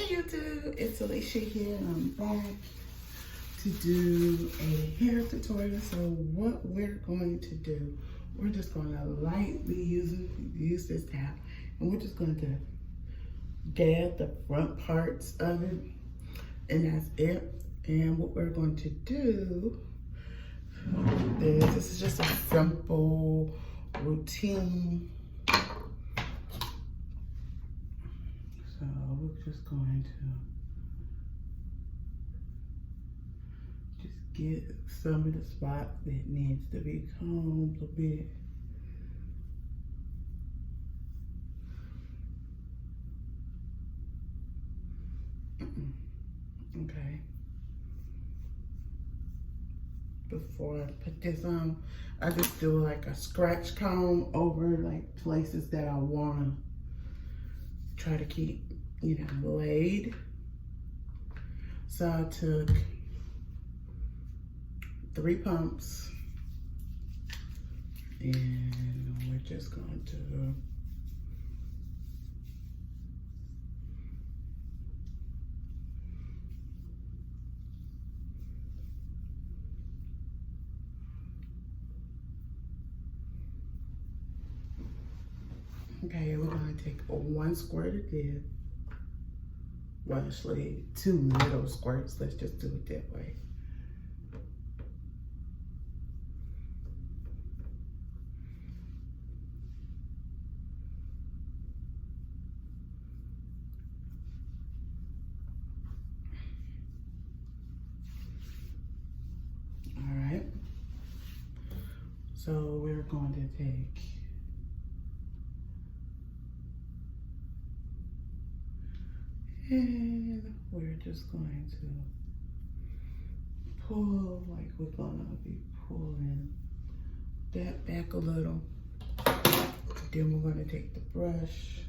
Hey YouTube, it's Alicia here and I'm back to do a hair tutorial. So what we're going to do, we're just going to lightly use this tap and we're just going to dab the front parts of it, and that's it. And what we're going to do is, this is just a simple routine. So we're just going to just get some of the spots that needs to be combed a bit. Okay. Before I put this on, I just do like a scratch comb over like places that I want to try to keep, laid. So I took 3 pumps and we're just going to okay, we're gonna take 1 squirt of this. Well, actually 2 little squirts. Let's just do it that way. All right. So we're going to take and we're just going to pull, like we're gonna be pulling that back a little. Then we're gonna take the brush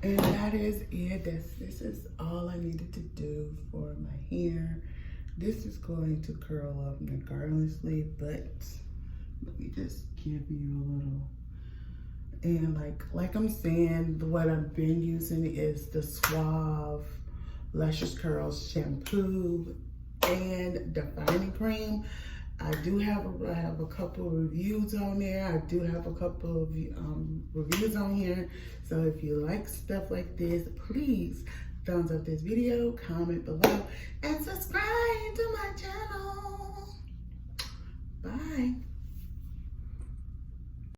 and that is it. This is all I needed to do for my hair. This is going to curl up regardlessly, but let me just give you a little. And like I'm saying, what I've been using is the Suave Luscious Curls shampoo and defining cream. I have a couple of reviews on there. I do have a couple of reviews on here. So if you like stuff like this, please thumbs up this video, comment below, and subscribe to my channel. Bye.